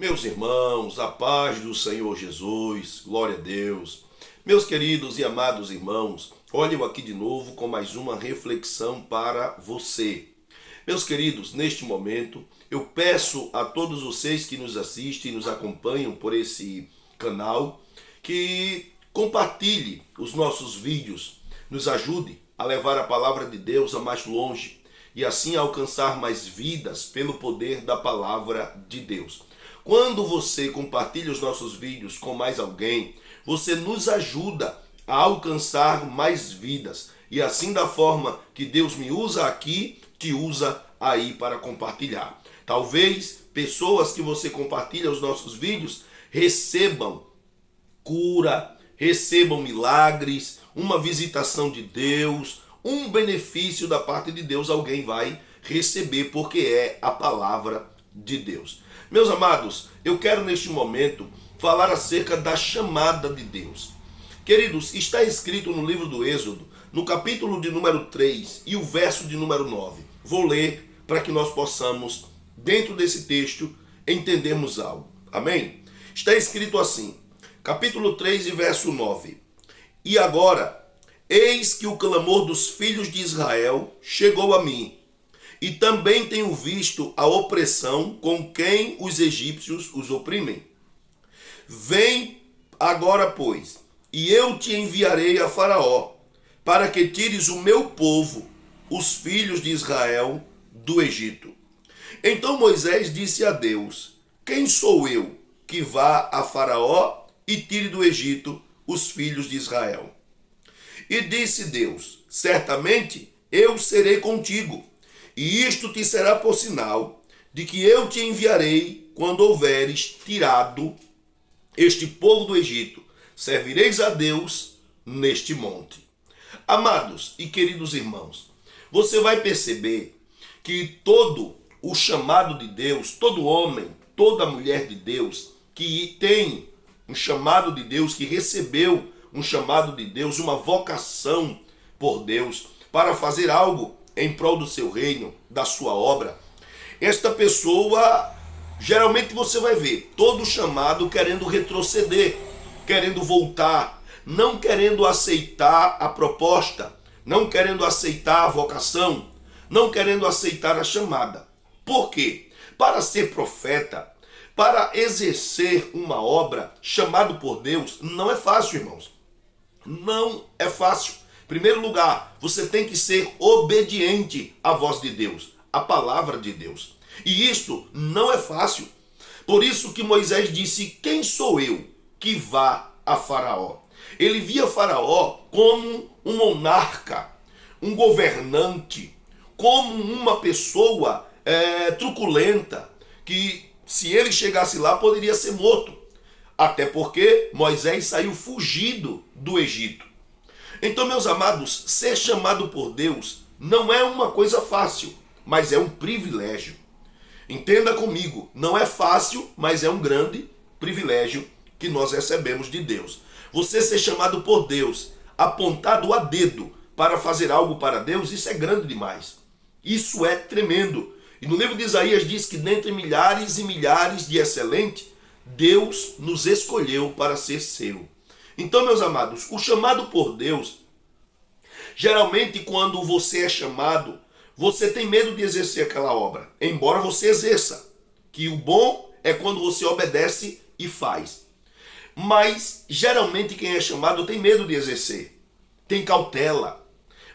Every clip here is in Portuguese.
Meus irmãos, a paz do Senhor Jesus, glória a Deus. Meus queridos e amados irmãos, olho aqui de novo com mais uma reflexão para você. Meus queridos, neste momento, eu peço a todos vocês que nos assistem e nos acompanham por esse canal, que compartilhe os nossos vídeos, nos ajude a levar a palavra de Deus a mais longe e assim alcançar mais vidas pelo poder da palavra de Deus. Quando você compartilha os nossos vídeos com mais alguém, você nos ajuda a alcançar mais vidas. E assim, da forma que Deus me usa aqui, te usa aí para compartilhar. Talvez pessoas que você compartilha os nossos vídeos recebam cura, recebam milagres, uma visitação de Deus, um benefício da parte de Deus alguém vai receber, porque é a palavra de Deus. Meus amados, eu quero neste momento falar acerca da chamada de Deus. Queridos, está escrito no livro do Êxodo, no capítulo de número 3 e o verso de número 9. Vou ler para que nós possamos, dentro desse texto, entendermos algo. Amém? Está escrito assim, capítulo 3 e verso 9. E agora, eis que o clamor dos filhos de Israel chegou a mim, e também tenho visto a opressão com quem os egípcios os oprimem. Vem agora, pois, e eu te enviarei a Faraó, para que tires o meu povo, os filhos de Israel, do Egito. Então Moisés disse a Deus: quem sou eu que vá a Faraó e tire do Egito os filhos de Israel? E disse Deus: certamente eu serei contigo, e isto te será por sinal de que eu te enviarei quando houveres tirado este povo do Egito. Servireis a Deus neste monte. Amados e queridos irmãos, você vai perceber que todo o chamado de Deus, todo homem, toda mulher de Deus que tem um chamado de Deus, que recebeu um chamado de Deus, uma vocação por Deus para fazer algo em prol do seu reino, da sua obra, esta pessoa, geralmente você vai ver todo chamado querendo retroceder, querendo voltar, não querendo aceitar a proposta, não querendo aceitar a vocação, não querendo aceitar a chamada. Por quê? Para ser profeta, para exercer uma obra chamado por Deus, não é fácil, irmãos. Não é fácil. Em primeiro lugar, você tem que ser obediente à voz de Deus, à palavra de Deus. E isto não é fácil. Por isso que Moisés disse: quem sou eu que vá a Faraó? Ele via Faraó como um monarca, um governante, como uma pessoa truculenta, que se ele chegasse lá poderia ser morto. Até porque Moisés saiu fugido do Egito. Então, meus amados, ser chamado por Deus não é uma coisa fácil, mas é um privilégio. Entenda comigo, não é fácil, mas é um grande privilégio que nós recebemos de Deus. Você ser chamado por Deus, apontado a dedo para fazer algo para Deus, isso é grande demais. Isso é tremendo. E no livro de Isaías diz que dentre milhares e milhares de excelentes, Deus nos escolheu para ser seu. Então, meus amados, o chamado por Deus, geralmente quando você é chamado, você tem medo de exercer aquela obra, embora você exerça, que o bom é quando você obedece e faz. Mas, geralmente, quem é chamado tem medo de exercer, tem cautela.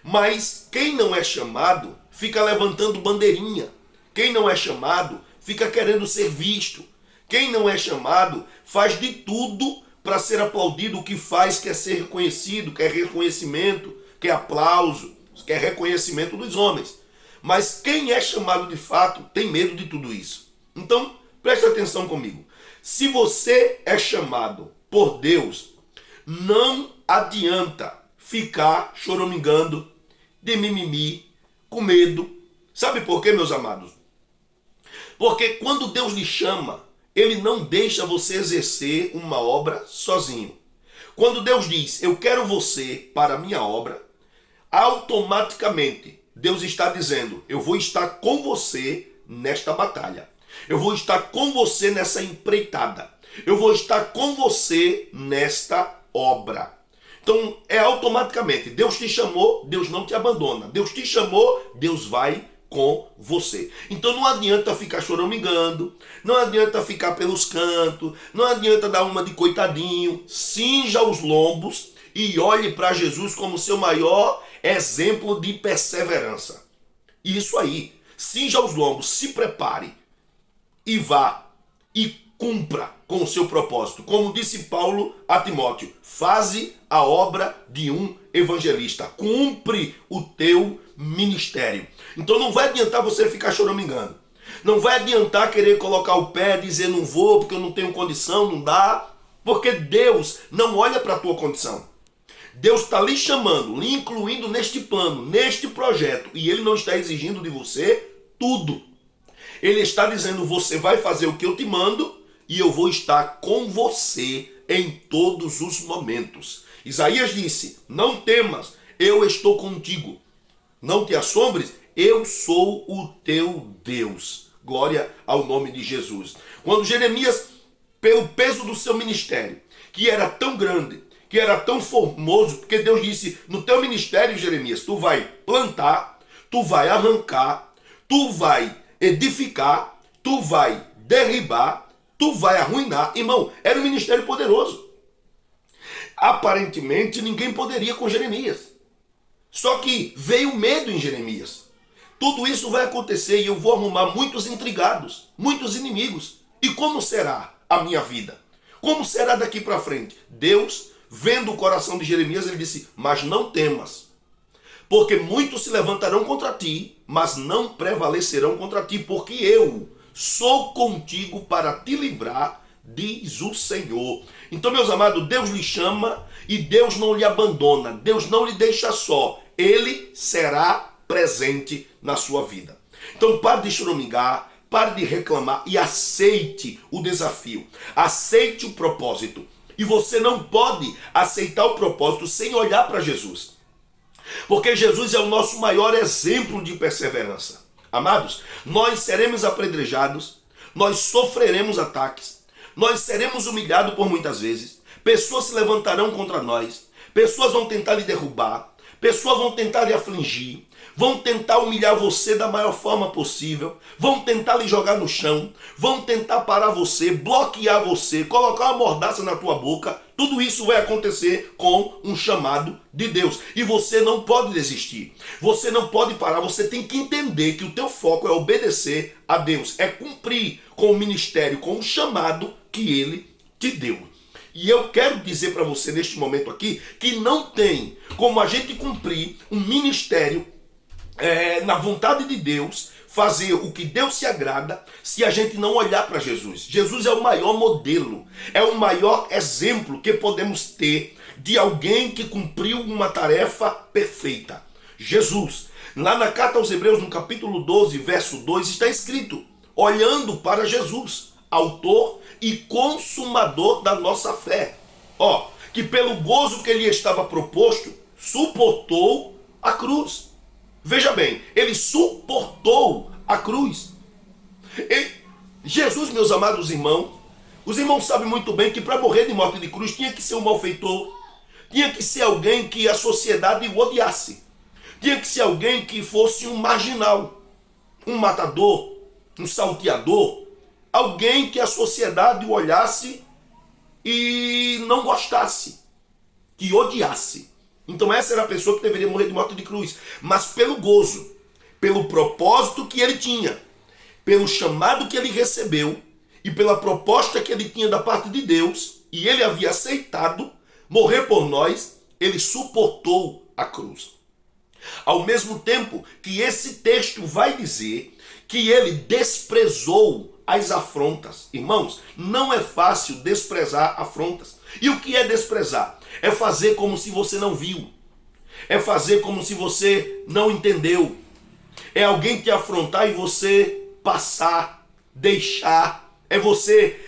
Mas quem não é chamado fica levantando bandeirinha. Quem não é chamado fica querendo ser visto. Quem não é chamado faz de tudo para ser aplaudido. O que faz quer ser reconhecido, quer reconhecimento, quer aplauso, quer reconhecimento dos homens. Mas quem é chamado de fato tem medo de tudo isso. Então, preste atenção comigo. Se você é chamado por Deus, não adianta ficar choramingando, de mimimi, com medo. Sabe por quê, meus amados? Porque quando Deus lhe chama, Ele não deixa você exercer uma obra sozinho. Quando Deus diz: eu quero você para a minha obra, automaticamente Deus está dizendo: eu vou estar com você nesta batalha. Eu vou estar com você nessa empreitada. Eu vou estar com você nesta obra. Então é automaticamente, Deus te chamou, Deus não te abandona. Deus te chamou, Deus vai com você. Então não adianta ficar choramingando, não adianta ficar pelos cantos, não adianta dar uma de coitadinho. Cinja os lombos e olhe para Jesus como seu maior exemplo de perseverança. Isso aí, cinja os lombos, se prepare e vá e cumpra com o seu propósito. Como disse Paulo a Timóteo, faze a obra de um evangelista. Cumpre o teu ministério. Então não vai adiantar você ficar choramingando. Não vai adiantar querer colocar o pé, dizer não vou porque eu não tenho condição, não dá. Porque Deus não olha para a tua condição. Deus está lhe chamando, lhe incluindo neste plano, neste projeto. E Ele não está exigindo de você tudo. Ele está dizendo, você vai fazer o que eu te mando e eu vou estar com você em todos os momentos. Isaías disse, não temas, eu estou contigo. Não te assombres, eu sou o teu Deus. Glória ao nome de Jesus. Quando Jeremias, pelo peso do seu ministério, que era tão grande, que era tão formoso, porque Deus disse, no teu ministério, Jeremias, tu vai plantar, tu vai arrancar, tu vai edificar, tu vai derribar, tu vai arruinar. Irmão, era um ministério poderoso. Aparentemente ninguém poderia com Jeremias. Só que veio medo em Jeremias. Tudo isso vai acontecer e eu vou arrumar muitos intrigados, muitos inimigos. E como será a minha vida? Como será daqui para frente? Deus, vendo o coração de Jeremias, ele disse, mas não temas. Porque muitos se levantarão contra ti, mas não prevalecerão contra ti, porque eu sou contigo para te livrar, diz o Senhor. Então, meus amados, Deus lhe chama e Deus não lhe abandona, Deus não lhe deixa só, Ele será presente na sua vida. Então, pare de choramingar, pare de reclamar e aceite o desafio, aceite o propósito. E você não pode aceitar o propósito sem olhar para Jesus. Porque Jesus é o nosso maior exemplo de perseverança. Amados, nós seremos apedrejados, nós sofreremos ataques, nós seremos humilhados por muitas vezes, pessoas se levantarão contra nós, pessoas vão tentar lhe derrubar, pessoas vão tentar lhe afligir, vão tentar humilhar você da maior forma possível, vão tentar lhe jogar no chão, vão tentar parar você, bloquear você, colocar uma mordaça na tua boca. Tudo isso vai acontecer com um chamado de Deus. E você não pode desistir. Você não pode parar. Você tem que entender que o teu foco é obedecer a Deus. É cumprir com o ministério, com o chamado que Ele te deu. E eu quero dizer para você neste momento aqui que não tem como a gente cumprir um ministério na vontade de Deus, fazer o que Deus se agrada, se a gente não olhar para Jesus. Jesus é o maior modelo, é o maior exemplo que podemos ter de alguém que cumpriu uma tarefa perfeita. Jesus, lá na carta aos Hebreus, no capítulo 12, verso 2, está escrito, olhando para Jesus, autor e consumador da nossa fé. Que pelo gozo que lhe estava proposto, suportou a cruz. Veja bem, ele suportou a cruz. Jesus, meus amados irmãos, os irmãos sabem muito bem que para morrer de morte de cruz tinha que ser um malfeitor, tinha que ser alguém que a sociedade o odiasse, tinha que ser alguém que fosse um marginal, um matador, um salteador, alguém que a sociedade o olhasse e não gostasse, que odiasse. Então essa era a pessoa que deveria morrer de morte de cruz. Mas pelo gozo, pelo propósito que ele tinha, pelo chamado que ele recebeu e pela proposta que ele tinha da parte de Deus, e ele havia aceitado morrer por nós, ele suportou a cruz. Ao mesmo tempo que esse texto vai dizer que ele desprezou as afrontas. Irmãos, não é fácil desprezar afrontas. E o que é desprezar? É fazer como se você não viu. É fazer como se você não entendeu. É alguém te afrontar e você passar, deixar. É você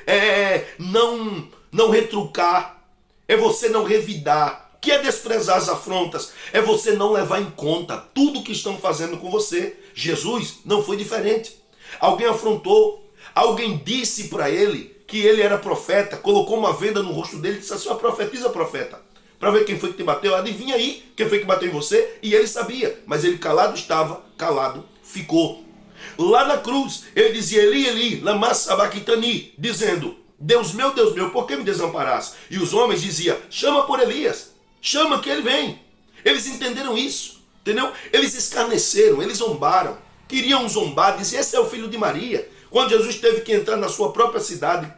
não retrucar. É você não revidar. O que é desprezar as afrontas? É você não levar em conta tudo que estão fazendo com você. Jesus não foi diferente. Alguém afrontou, Alguém disse para ele que ele era profeta, colocou uma venda no rosto dele e disse assim: ó, profetiza, profeta, para ver quem foi que te bateu. Adivinha aí quem foi que bateu em você? E ele sabia, mas ele calado estava, calado ficou. Lá na cruz, ele dizia: Eli, Eli, lama sabachthani, dizendo: Deus meu, por que me desamparaste? E os homens diziam: chama por Elias, chama que ele vem. Eles entenderam isso, entendeu? Eles escarneceram, eles zombaram, queriam zombar, dizer: esse é o filho de Maria. Quando Jesus teve que entrar na sua própria cidade,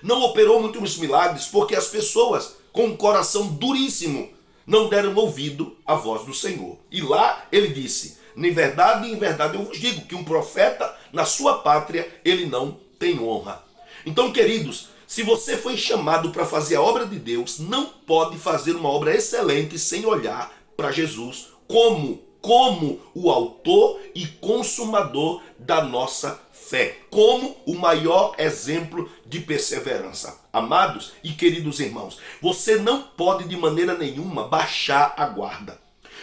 não operou muitos milagres, porque as pessoas com um coração duríssimo não deram ouvido à voz do Senhor. E lá ele disse: em verdade eu vos digo que um profeta na sua pátria, ele não tem honra. Então, queridos, se você foi chamado para fazer a obra de Deus, não pode fazer uma obra excelente sem olhar para Jesus como o autor e consumador da nossa fé, como o maior exemplo de perseverança. Amados e queridos irmãos, você não pode de maneira nenhuma baixar a guarda.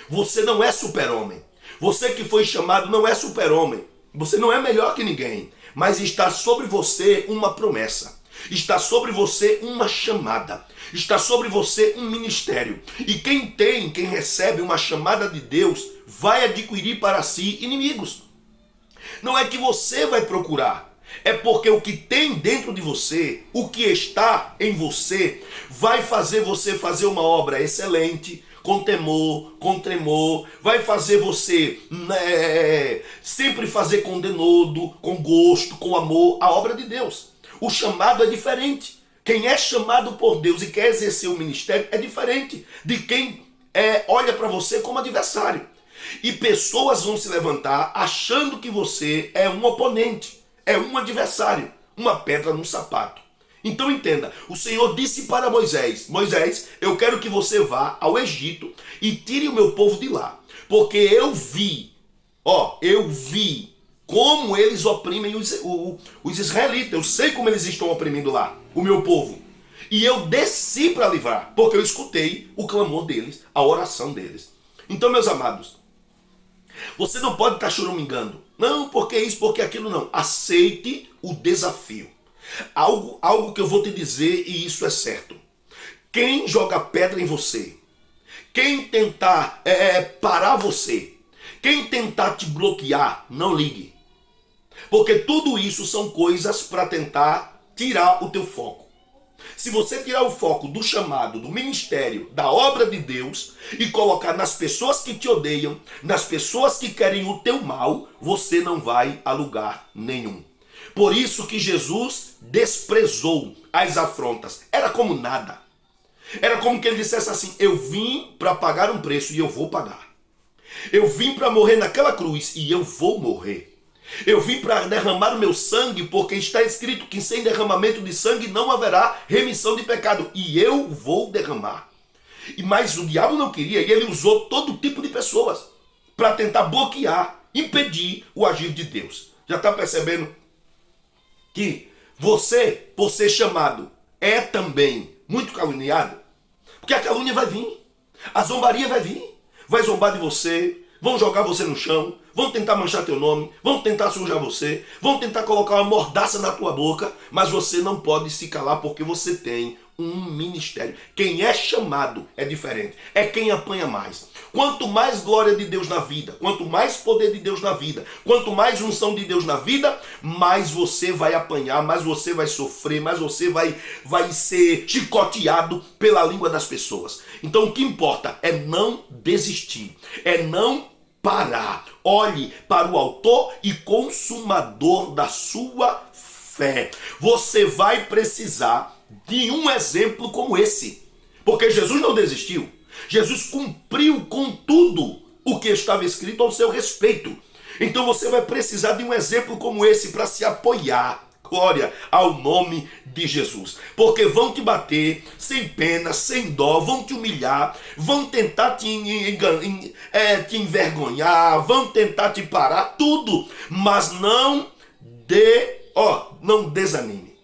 Você não é super-homem. Você que foi chamado não é super-homem. Você não é melhor que ninguém, mas está sobre você uma promessa. Está sobre você uma chamada. Está sobre você um ministério. E quem recebe uma chamada de Deus, vai adquirir para si inimigos. Não é que você vai procurar. É porque o que tem dentro de você, o que está em você, vai fazer você fazer uma obra excelente, com temor, com tremor, vai fazer você sempre fazer com denodo, com gosto, com amor, a obra de Deus. O chamado é diferente. Quem é chamado por Deus e quer exercer o ministério é diferente de quem olha para você como adversário. E pessoas vão se levantar achando que você é um oponente, é um adversário, uma pedra no sapato. Então entenda, o Senhor disse para Moisés: Moisés, eu quero que você vá ao Egito e tire o meu povo de lá, porque eu vi como eles oprimem os israelitas. Eu sei como eles estão oprimindo lá, o meu povo. E eu desci para livrar, porque eu escutei o clamor deles, a oração deles. Então, meus amados, você não pode estar choramingando. Não, porque isso, porque aquilo não. Aceite o desafio. Algo que eu vou te dizer, e isso é certo. Quem joga pedra em você, quem tentar parar você, quem tentar te bloquear, não ligue. Porque tudo isso são coisas para tentar tirar o teu foco. Se você tirar o foco do chamado, do ministério, da obra de Deus e colocar nas pessoas que te odeiam, nas pessoas que querem o teu mal, você não vai a lugar nenhum. Por isso que Jesus desprezou as afrontas. Era como nada. Era como que ele dissesse assim: eu vim para pagar um preço e eu vou pagar. Eu vim para morrer naquela cruz e eu vou morrer. Eu vim para derramar o meu sangue, porque está escrito que sem derramamento de sangue não haverá remissão de pecado. E eu vou derramar. Mas o diabo não queria, e ele usou todo tipo de pessoas para tentar bloquear, impedir o agir de Deus. Já está percebendo que você, por ser chamado, é também muito caluniado? Porque a calúnia vai vir, a zombaria vai vir, vai zombar de você, vão jogar você no chão, vão tentar manchar teu nome, vão tentar sujar você, vão tentar colocar uma mordaça na tua boca, mas você não pode se calar porque você tem um ministério. Quem é chamado é diferente, é quem apanha mais. Quanto mais glória de Deus na vida, quanto mais poder de Deus na vida, quanto mais unção de Deus na vida, mais você vai apanhar, mais você vai sofrer, mais você vai ser chicoteado pela língua das pessoas. Então o que importa é não desistir, é não parar. Olhe para o autor e consumador da sua fé. Você vai precisar de um exemplo como esse, porque Jesus não desistiu. Jesus cumpriu com tudo o que estava escrito ao seu respeito. Então você vai precisar de um exemplo como esse para se apoiar. Glória ao nome de Jesus. Porque vão te bater sem pena, sem dó, vão te humilhar, vão tentar te envergonhar, vão tentar te parar, tudo. Mas não desanime.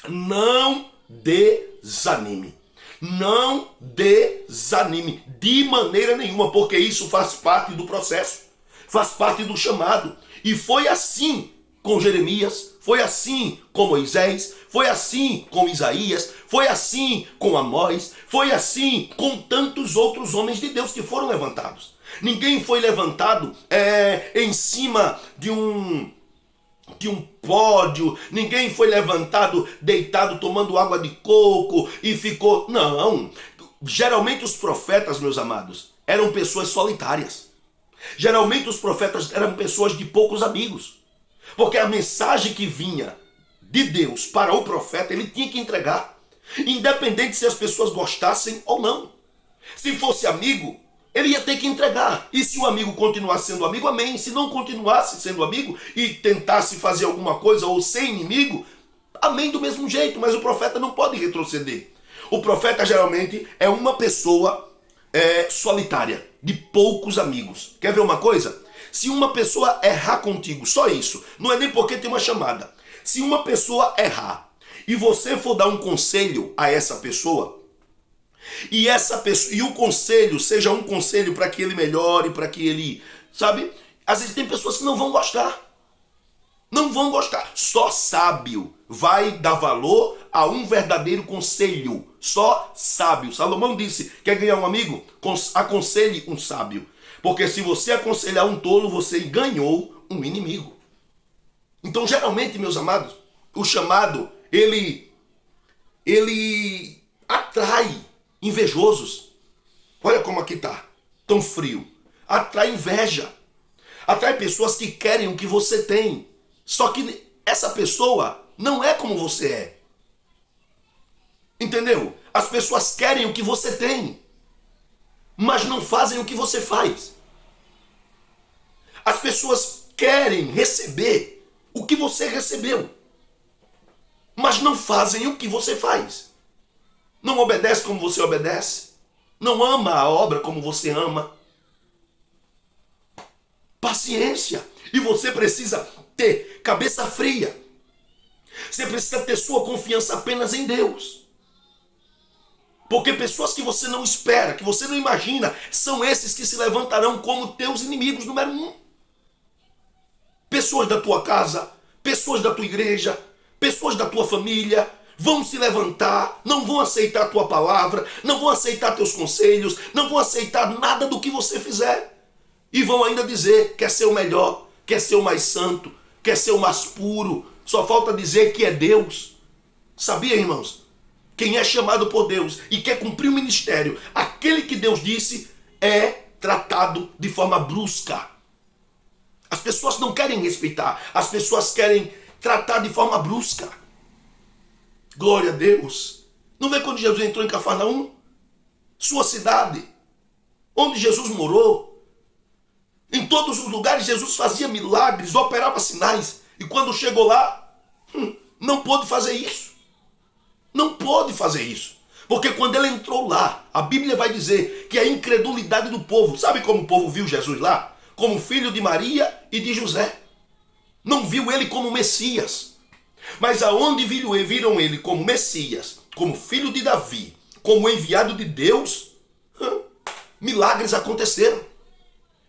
Não desanime. Não desanime de maneira nenhuma, porque isso faz parte do processo, faz parte do chamado. E foi assim com Jeremias, Foi assim com Moisés, foi assim com Isaías, foi assim com Amós, foi assim com tantos outros homens de Deus que foram levantados. Ninguém foi levantado em cima de um pódio, ninguém foi levantado deitado tomando água de coco e ficou... Não, geralmente os profetas, meus amados, eram pessoas solitárias. Geralmente os profetas eram pessoas de poucos amigos. Porque a mensagem que vinha de Deus para o profeta, ele tinha que entregar. Independente se as pessoas gostassem ou não. Se fosse amigo, ele ia ter que entregar. E se o amigo continuasse sendo amigo, amém. Se não continuasse sendo amigo e tentasse fazer alguma coisa ou ser inimigo, amém do mesmo jeito. Mas o profeta não pode retroceder. O profeta geralmente é uma pessoa solitária, de poucos amigos. Quer ver uma coisa? Se uma pessoa errar contigo, só isso, não é nem porque tem uma chamada. Se uma pessoa errar e você for dar um conselho a essa pessoa, e o conselho seja um conselho para que ele melhore, para que ele, sabe? Às vezes tem pessoas que não vão gostar. Não vão gostar. Só sábio vai dar valor a um verdadeiro conselho. Só sábio. Salomão disse, quer ganhar um amigo? Aconselhe um sábio. Porque se você aconselhar um tolo, você ganhou um inimigo. Então, geralmente, meus amados, o chamado, ele atrai invejosos. Olha como aqui tá, tão frio. Atrai inveja. Atrai pessoas que querem o que você tem. Só que essa pessoa não é como você é. Entendeu? As pessoas querem o que você tem, mas não fazem o que você faz. As pessoas querem receber o que você recebeu, mas não fazem o que você faz. Não obedece como você obedece. Não ama a obra como você ama. Paciência. E você precisa ter cabeça fria. Você precisa ter sua confiança apenas em Deus. Porque pessoas que você não espera, que você não imagina, são esses que se levantarão como teus inimigos número 1. Pessoas da tua casa, pessoas da tua igreja, pessoas da tua família vão se levantar, não vão aceitar a tua palavra, não vão aceitar teus conselhos, não vão aceitar nada do que você fizer. E vão ainda dizer, quer ser o melhor, quer ser o mais santo, quer ser o mais puro. Só falta dizer que é Deus. Sabia, irmãos? Quem é chamado por Deus e quer cumprir o ministério, aquele que Deus disse, é tratado de forma brusca. As pessoas não querem respeitar, as pessoas querem tratar de forma brusca. Glória a Deus. Não vê quando Jesus entrou em Cafarnaum? Sua cidade, onde Jesus morou. Em todos os lugares Jesus fazia milagres, operava sinais. E quando chegou lá, não pôde fazer isso. Não pôde fazer isso. Porque quando ele entrou lá, a Bíblia vai dizer que a incredulidade do povo, sabe como o povo viu Jesus lá? Como filho de Maria e de José. Não viu ele como Messias. Mas aonde viram ele como Messias, como filho de Davi, como enviado de Deus, milagres aconteceram.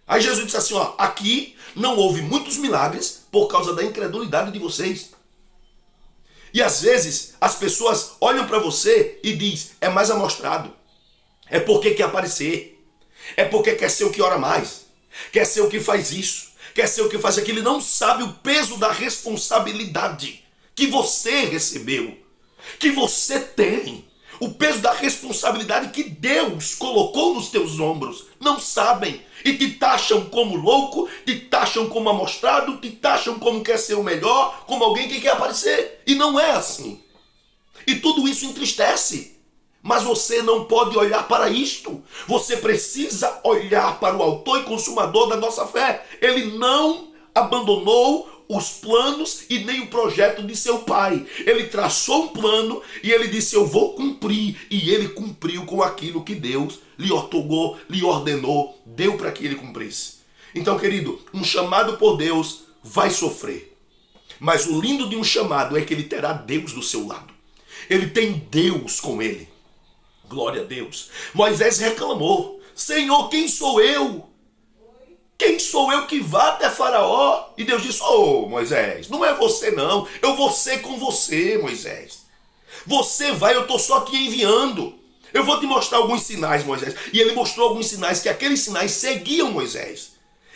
Aí Jesus disse assim, ó, aqui não houve muitos milagres por causa da incredulidade de vocês. E às vezes as pessoas olham para você e dizem, é mais amostrado, é porque quer aparecer, é porque quer ser o que ora mais, quer ser o que faz isso, quer ser o que faz aquilo. Ele não sabe o peso da responsabilidade que você recebeu, que você tem, o peso da responsabilidade que Deus colocou nos teus ombros. Não sabem e te taxam como louco, te taxam como amostrado, te taxam como quer ser o melhor, como alguém que quer aparecer. E não é assim. E tudo isso entristece. Mas você não pode olhar para isto. Você precisa olhar para o autor e consumador da nossa fé. Ele não abandonou os planos e nem o projeto de seu pai. Ele traçou um plano e ele disse, eu vou cumprir. E ele cumpriu com aquilo que Deus lhe otorgou, lhe ordenou, deu para que ele cumprisse. Então, querido, um chamado por Deus vai sofrer. Mas o lindo de um chamado é que ele terá Deus do seu lado. Ele tem Deus com ele. Glória a Deus. Moisés reclamou, Senhor, quem sou eu Quem sou eu que vá até Faraó? E Deus disse, ô Moisés, não é você não, eu vou ser com você, Moisés. Você vai, eu estou só te enviando. Eu vou te mostrar alguns sinais, Moisés. E ele mostrou alguns sinais, que aqueles sinais seguiam Moisés.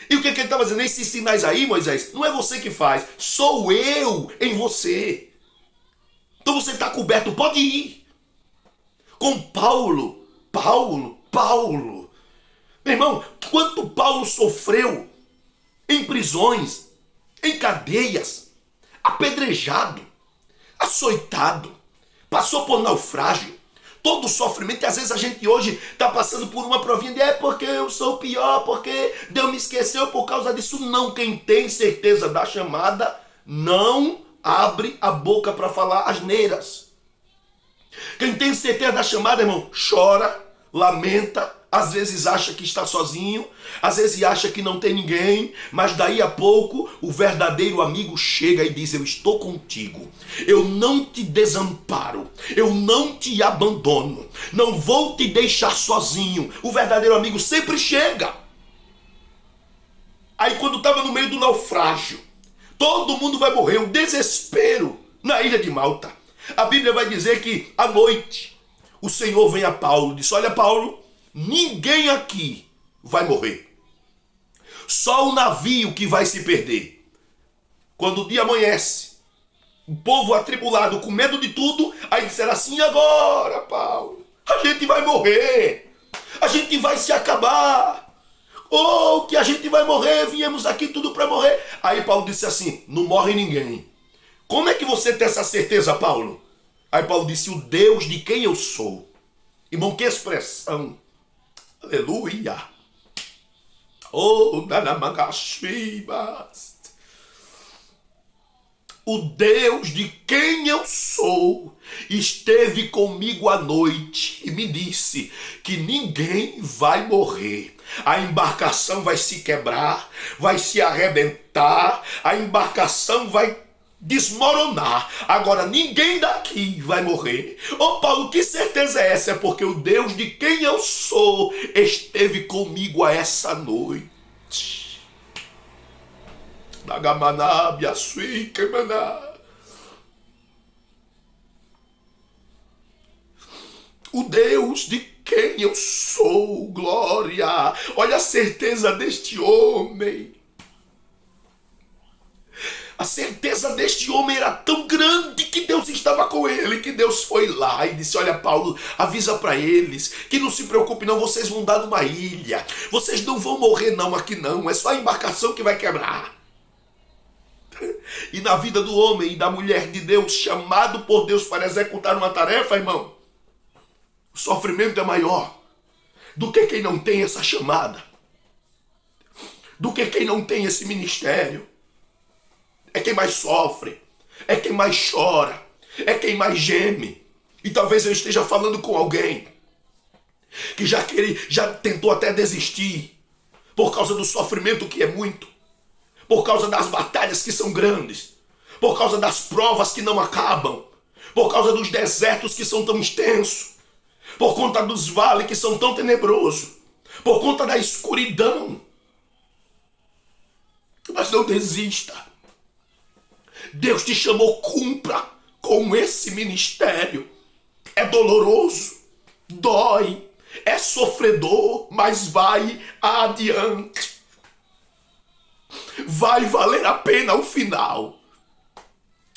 E o que ele estava dizendo? Esses sinais aí, Moisés, não é você que faz, sou eu em você. Então você está coberto, pode ir. Com Paulo. Meu irmão, quanto Paulo sofreu em prisões, em cadeias, apedrejado, açoitado, passou por naufrágio, todo sofrimento. E às vezes a gente hoje está passando por uma provinha de porque eu sou pior, porque Deus me esqueceu por causa disso. Não, quem tem certeza da chamada não abre a boca para falar asneiras. Quem tem certeza da chamada, irmão, chora, lamenta, às vezes acha que está sozinho, às vezes acha que não tem ninguém, mas daí a pouco o verdadeiro amigo chega e diz, eu estou contigo, eu não te desamparo, eu não te abandono, não vou te deixar sozinho. O verdadeiro amigo sempre chega. Aí quando estava no meio do naufrágio, todo mundo vai morrer, um desespero na ilha de Malta. A Bíblia vai dizer que à noite o Senhor vem a Paulo e diz, olha Paulo, ninguém aqui vai morrer. Só o navio que vai se perder. Quando o dia amanhece, o povo atribulado, com medo de tudo, aí disseram assim, e agora, Paulo? A gente vai morrer. A gente vai se acabar. Ou que a gente vai morrer, viemos aqui tudo para morrer. Aí Paulo disse assim, não morre ninguém. Como é que você tem essa certeza, Paulo? Aí Paulo disse, o Deus de quem eu sou. Irmão, que expressão. Aleluia. Oh, Danamagashibas. O Deus de quem eu sou esteve comigo à noite e me disse que ninguém vai morrer. A embarcação vai se quebrar, vai se arrebentar, a embarcação vai desmoronar. Agora ninguém daqui vai morrer. Ô Paulo, que certeza é essa? É porque o Deus de quem eu sou esteve comigo a essa noite. O Deus de quem eu sou, glória. Olha a certeza deste homem. A certeza deste homem era tão grande que Deus estava com ele, que Deus foi lá e disse, olha Paulo, avisa para eles que não se preocupe não, vocês vão dar numa ilha, vocês não vão morrer não aqui não, é só a embarcação que vai quebrar. E na vida do homem e da mulher de Deus, chamado por Deus para executar uma tarefa, irmão, o sofrimento é maior do que quem não tem essa chamada, do que quem não tem esse ministério. É quem mais sofre, é quem mais chora, é quem mais geme. E talvez eu esteja falando com alguém que já tentou até desistir por causa do sofrimento que é muito, por causa das batalhas que são grandes, por causa das provas que não acabam, por causa dos desertos que são tão extensos, por conta dos vales que são tão tenebrosos, por conta da escuridão. Mas não desista. Deus te chamou, cumpra com esse ministério. É doloroso, dói, é sofredor, mas vai adiante. Vai valer a pena o final.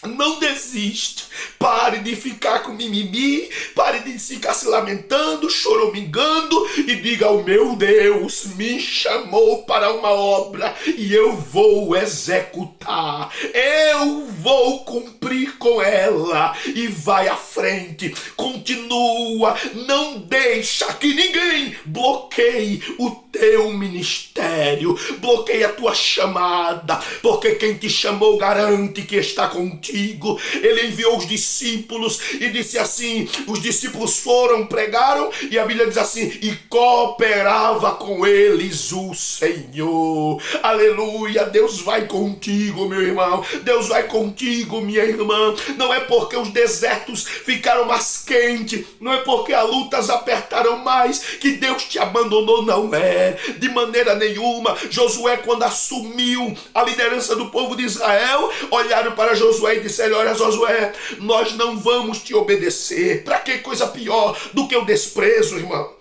Não desiste. Pare de ficar com mimimi. Pare de ficar se lamentando, choramingando. E diga, o meu Deus me chamou para uma obra e eu vou executar. Eu vou cumprir com ela. E vai à frente. Continua. Não deixa que ninguém bloqueie o teu ministério. Bloqueie a tua chamada. Porque quem te chamou garante que está contigo. Ele enviou os discípulos e disse assim, os discípulos foram, pregaram, e a Bíblia diz assim, e cooperava com eles o Senhor. Aleluia. Deus vai contigo, meu irmão. Deus vai contigo, minha irmã. Não é porque os desertos ficaram mais quentes, não é porque as lutas apertaram mais que Deus te abandonou, não é. Josué, de maneira nenhuma. Josué, quando assumiu a liderança do povo de Israel, olharam para Josué e disseram: olha, Josué, nós não vamos te obedecer. Para que coisa pior do que o desprezo, irmão?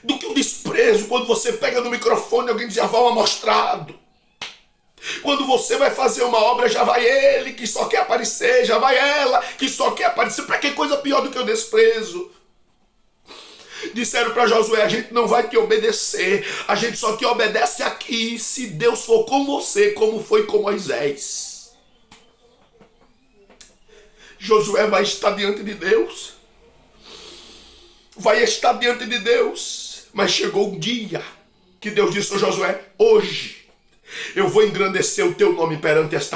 Do que o desprezo, quando você pega no microfone, alguém diz: já vai um amostrado. Quando você vai fazer uma obra, já vai ele que só quer aparecer, já vai ela que só quer aparecer. Para que coisa pior do que o desprezo? Disseram para Josué: a gente não vai te obedecer, a gente só te obedece aqui se Deus for com você, como foi com Moisés. Josué vai estar diante de Deus, vai estar diante de Deus, mas chegou um dia que Deus disse a Josué: hoje eu vou engrandecer o teu nome perante esta